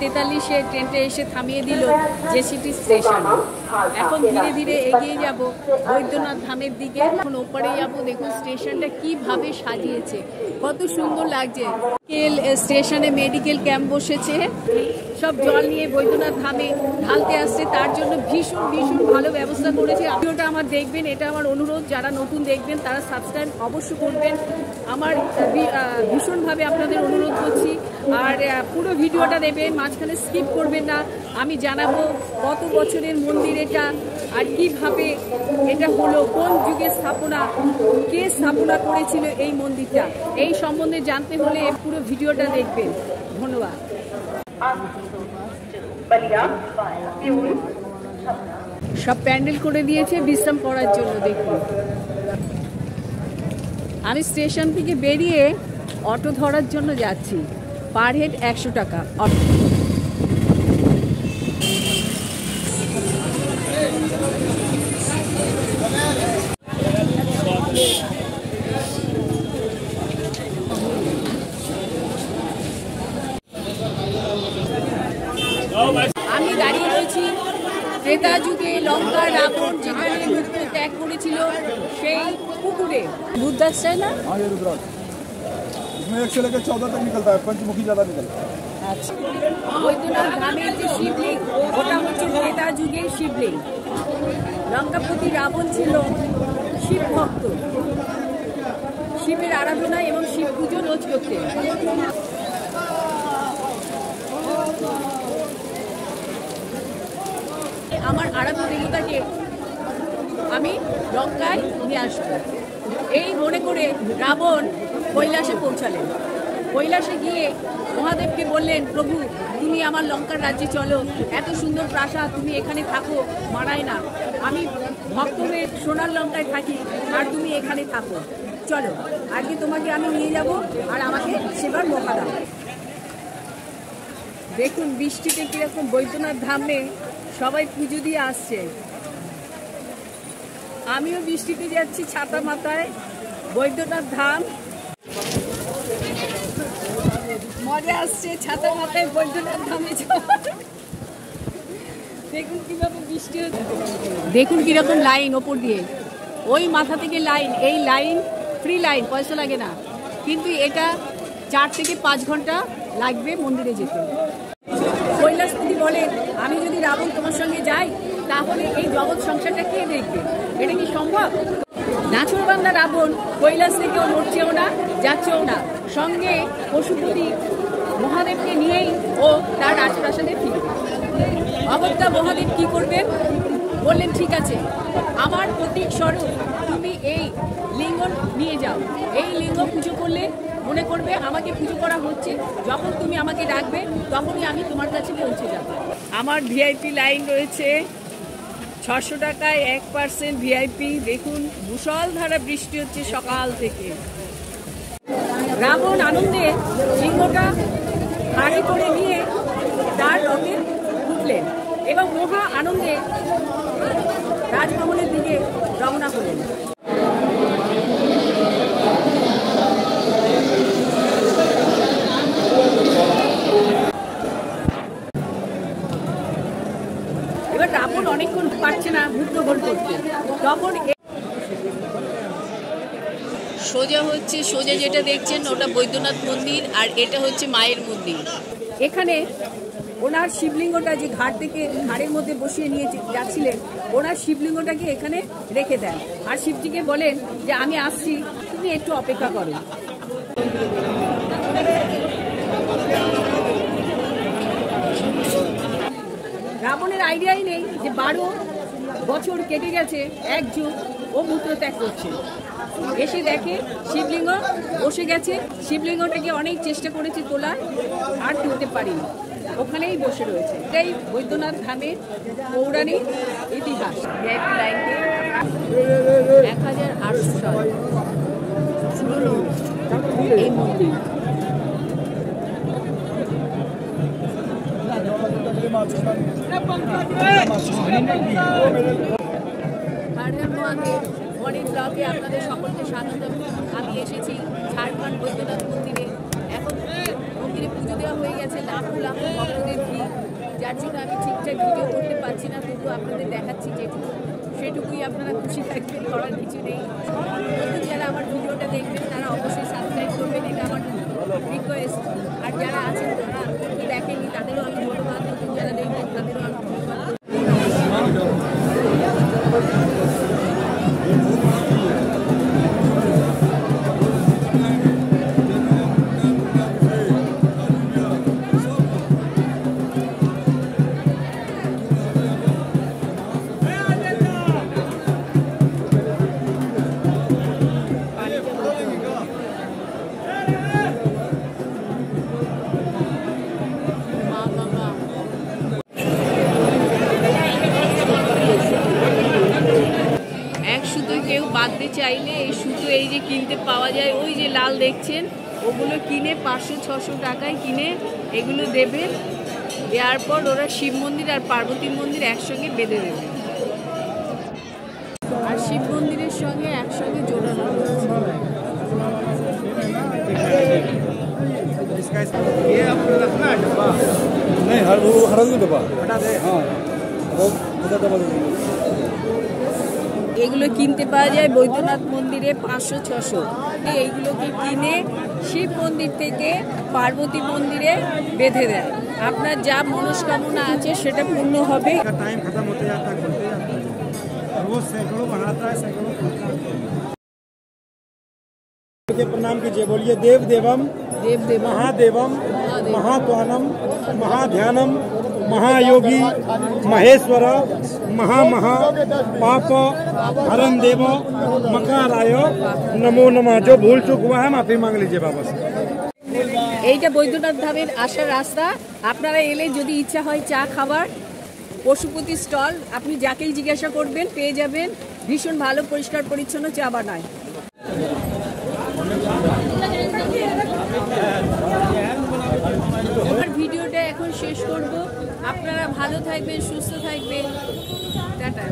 9:43-এ ট্রেনটা এসে থামিয়ে দিল জেসিটি স্টেশনে। এখন ধীরে ধীরে এগিয়ে যাব বৈদ্যনাথ ধামের দিকে। এখন ওপারে যাব, দেখুন স্টেশনটা কিভাবে সাজিয়েছে, কত সুন্দর লাগছে। স্টেশনে মেডিকেল ক্যাম্প বসেছে, সব জল নিয়ে বৈদ্যনাথ ধামে ঢালতে আসছে, তার জন্য ভীষণ ভীষণ ভালো ব্যবস্থা করেছে। ভিডিওটা আমার দেখবেন, এটা আমার অনুরোধ, যারা নতুন দেখবেন তারা সাবস্ক্রাইব অবশ্যই করবেন, আমার ভীষণভাবে আপনাদের অনুরোধ করছি। আর পুরো ভিডিওটা দেবেন, মাঝখানে স্কিপ করবেন না। আমি জানাবো কত বছরের মন্দির এটা, আর কিভাবে এটা হলো, কোন যুগের স্থাপনা, কে স্থাপনা করেছিল এই মন্দিরটা, এই সম্বন্ধে জানতে হলে পুরো ভিডিওটা দেখবেন। ধন্যবাদ। সব প্যান্ডেল করে দিয়েছে বিশ্রাম করার জন্য। দেখুন, আমি স্টেশন থেকে বেরিয়ে অটো ধরার জন্য যাচ্ছি, পার হেড 100 টাকা। আমি দাঁড়িয়ে রয়েছি ত্রেতা যুগে লঙ্কা রাবণ যেখানে রুদ্র ত্যাগ করেছিল সেই পুকুরে। রুদ্রাক্ষায় না, इसमें 1 से लेकर 14 तक निकलता है, पंचमुखी ज्यादा निकलता है। আচ্ছা, বৈদ্যনাথ ধামের যে শিবলিঙ্গ, ওটা হচ্ছে ত্রেতা যুগের শিবলিঙ্গ। লঙ্কাপতি রাবণ ছিল শিব ভক্ত, শিবের আরাধনা এবং শিব পুজো রোজ করতেন। আমার আরাধ্য দেবতাকে আমি লঙ্কায় নিয়ে আসবো, এই মনে করে রাবণ কৈলাসে পৌঁছালেন। কৈলাসে গিয়ে মহাদেবকে বললেন, প্রভু তুমি আমার লঙ্কার রাজ্যে চলো, এত সুন্দর প্রাসাদ, তুমি এখানে থাকো, মানায় না, আমি ভক্ত হয়ে সোনার লঙ্কায় থাকি আর তুমি এখানে থাকো, চলো আজকে তোমাকে আমি নিয়ে যাব আর আমাকে সেবার মৌকা দাও। দেখুন বৃষ্টিতে কিরকম বৈদ্যনাথ ধামে সবাই পুজো দিয়ে আসছে। আমিও বৃষ্টিতে যাচ্ছি ছাতা মাথায়, বৈদ্যনাথ ধাম, মজা আসছে ছাতা মাথায় বৈদ্যনাথ ধামে যাওয়ার। দেখুন কিভাবে বৃষ্টি হচ্ছে, দেখুন কিরকম লাইন ওপর দিয়ে, ওই মাথা থেকে লাইন, এই লাইন ফ্রি লাইন, পয়সা লাগে না, কিন্তু এটা 4 থেকে 5 ঘন্টা লাগবে মন্দিরে যেতে। কৈলাসপতি বলেন, আমি যদি রাবণ তোমার সঙ্গে যাই তাহলে এই জগৎ সংসারটা কে দেখবে, এটা কি সম্ভব? নাছোড়বান্দা রাবণ কৈলাস থেকেও নড়ছেও না, যাচ্ছেও না, সঙ্গে পশুপতি মহাদেবকে নিয়েই ও তার রাজপ্রাসাদে ফিরবে। অগত্যা মহাদেব কি করবেন, বললেন ঠিক আছে, আমার প্রতীক স্বরূপ তুমি এই লিঙ্গ নিয়ে যাও, এই লিঙ্গ পুজো করলে মনে করবে আমাকে পুজো করা হচ্ছে, যখন তুমি আমাকে ডাকবে তখনই আমি তোমার কাছে পৌঁছে যাব। আমার ভিআইপি লাইন রয়েছে 600 টাকায় 1% ভিআইপি। দেখুন মুষলধারা বৃষ্টি হচ্ছে সকাল থেকে। রাবণ আনন্দে লিঙ্গটা হাড়ে করে নিয়ে তার রথে উঠলেন এবং মহা আনন্দে রাজভবনের দিকে রওনা হলেন। এবার রাবণ অনেকক্ষণ পারছে না ভূত গ্রহণ করতে, তখন সোজা যেটা দেখছেন ওটা বৈদ্যনাথ মন্দির, আর এটা হচ্ছে মায়ের মন্দির। এখানে ওনার শিবলিঙ্গটা যে ঘাট থেকে ঘাড়ের মধ্যে বসিয়ে নিয়ে যাচ্ছিলেন, ওনার শিবলিঙ্গটাকে এখানে রেখে দেন আর শিবজিকে বলেন যে আমি আসছি, তুমি একটু অপেক্ষা করো। রাবণের আইডিয়াই নেই যে 12 বছর কেটে গেছে, 1 যুগ ও মূত্রত্যাগ করছে। এসে দেখে শিবলিঙ্গ বসে গেছে, শিবলিঙ্গটাকে অনেক চেষ্টা করেছে তোলার, আর তুলতে পারিনি, ওখানেই বসে রয়েছে। এটাই বৈদ্যনাথ ধামের পৌরাণিক ইতিহাস। ভিআইপি লাইনকে 1800 সাল পুরনো এই মন্দির। মর্নিং ব্লগে আপনাদের সকলকে স্বাগত। আমি এসেছি ঝাড়খণ্ড বৈদ্যনাথ মন্দিরে। এখন মন্দির মন্দিরে পুজো দেওয়া হয়ে গেছে, লাখো লাখো ভক্তদের ভিড়, যার জন্য আমি ঠিকঠাক ভিডিও করতে পারছি না, তবু আপনাদের দেখাচ্ছি যেটুকু, সেটুকুই আপনারা খুশি থাকবেন, করার কিছু নেই। নতুন যারা আমার ভিডিওটা দেখবেন তারা অবশ্যই সাবস্ক্রাইব করবেন, এটা আমার রিকোয়েস্ট। আর যারা আছেন তারা দেখেনি তাদেরও আমি ধন্যবাদ, নতুন যারা দেখবেন তাদেরও আমি ধন্যবাদ। এক সুতো কেউ বাঁধতে চাইলে এই সুতো এই যে কিনতে পাওয়া যায়, ওই যে লাল দেখছেন, ওগুলো কিনে 500-600 টাকায় কিনে এগুলো দেবে। দেওয়ার পর ওরা শিব মন্দির আর পার্বতী মন্দির একসঙ্গে বেঁধে দেবে, আর শিব মন্দিরের সঙ্গে একসঙ্গে জোড়ানো রয়েছে। এগুলো কিনতে পাওয়া যায় বৈদ্যনাথ মন্দিরে 500-600। এইগুলোকে কিনে শিব মন্দির থেকে পার্বতী মন্দিরে বেঁধে দেয়। আপনার যা মনস্কামনা আছে সেটা পূর্ণ হবে। टाइम खत्म होते जाता है, खुलते जाता है, रोज सैकड़ों बनाता है, सैकड़ों खुलता है। प्रणाम कीजिए, बोलिए देव देवम देव देव महादेवम महात्वानम महाध्यानम महायोगी महेश्वर महामहा पाप हरम देव मकाराय नमो नमः। जो भूल चूक हुआ है माफी मांग लीजिए बाबा से। এইটা বৈদ্যনাথ ধামের আসার রাস্তা। আপনারা এলে যদি ইচ্ছা হয় চা খাবার, পশুপতি স্টল, আপনি যাকেই জিজ্ঞাসা করবেন পেয়ে যাবেন। ভীষণ ভালো পরিষ্কার পরিচ্ছন্ন চা বানায়। আমার ভিডিওটা এখন শেষ করব। আপনারা ভালো থাকবেন, সুস্থ থাকবেন, টাটা।